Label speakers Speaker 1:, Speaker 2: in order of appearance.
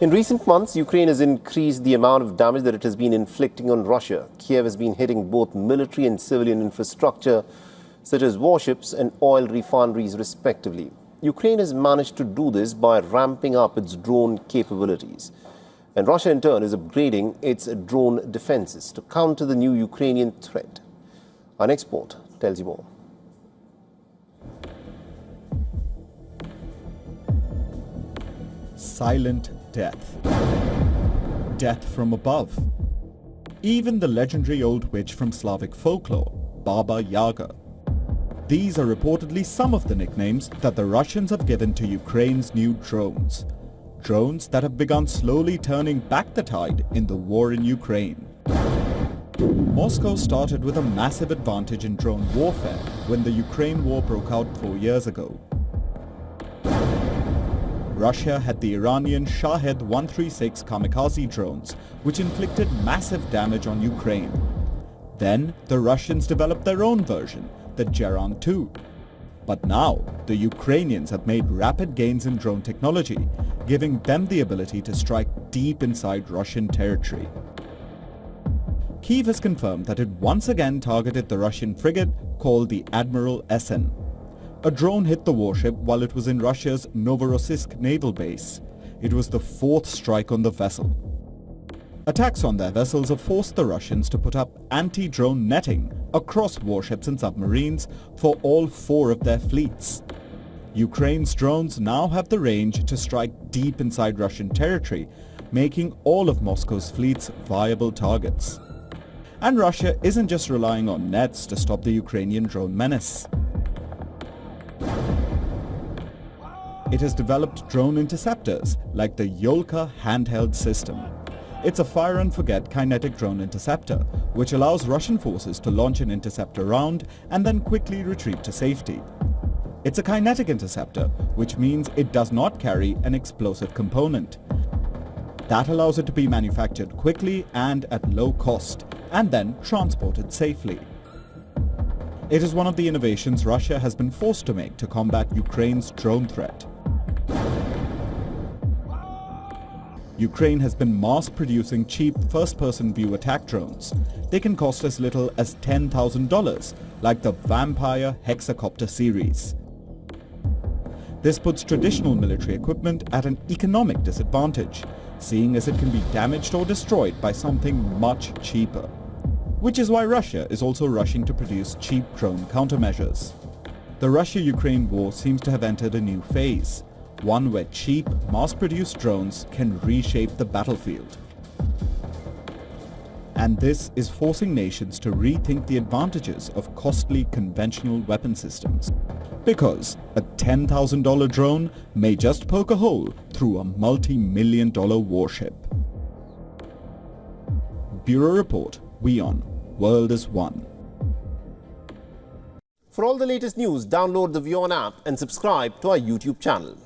Speaker 1: In recent months, Ukraine has increased the amount of damage that it has been inflicting on Russia. Kiev has been hitting both military and civilian infrastructure, such as warships and oil refineries, respectively. Ukraine has managed to do this by ramping up its drone capabilities. And Russia, in turn, is upgrading its drone defenses to counter the new Ukrainian threat. Our next report tells you more.
Speaker 2: Silent death. Death from above. Even the legendary old witch from Slavic folklore, Baba Yaga. These are reportedly some of the nicknames that the Russians have given to Ukraine's new drones. Drones that have begun slowly turning back the tide in the war in Ukraine. Moscow started with a massive advantage in drone warfare when the Ukraine war broke out 4 years ago. Russia had the Iranian Shahed 136 kamikaze drones, which inflicted massive damage on Ukraine. Then the Russians developed their own version, the Geran 2. But now the Ukrainians have made rapid gains in drone technology, giving them the ability to strike deep inside Russian territory. Kyiv has confirmed that it once again targeted the Russian frigate called the Admiral Essen. A drone hit the warship while it was in Russia's Novorossiysk naval base. It was the fourth strike on the vessel. Attacks on their vessels have forced the Russians to put up anti-drone netting across warships and submarines for all 4 of their fleets. Ukraine's drones now have the range to strike deep inside Russian territory, making all of Moscow's fleets viable targets. And Russia isn't just relying on nets to stop the Ukrainian drone menace. It has developed drone interceptors like the Yolka handheld system. It's a fire-and-forget kinetic drone interceptor, which allows Russian forces to launch an interceptor round and then quickly retreat to safety. It's a kinetic interceptor, which means it does not carry an explosive component. That allows it to be manufactured quickly and at low cost, and then transported safely. It is one of the innovations Russia has been forced to make to combat Ukraine's drone threat. Ukraine has been mass-producing cheap first-person view attack drones. They can cost as little as $10,000, like the Vampire Hexacopter series. This puts traditional military equipment at an economic disadvantage, seeing as it can be damaged or destroyed by something much cheaper. Which is why Russia is also rushing to produce cheap drone countermeasures. The Russia-Ukraine war seems to have entered a new phase, one where cheap, mass-produced drones can reshape the battlefield. And this is forcing nations to rethink the advantages of costly conventional weapon systems. Because a $10,000 drone may just poke a hole through a multi-million-dollar warship. Bureau Report, WION, World is One.
Speaker 1: For all the latest news, download the WION app and subscribe to our YouTube channel.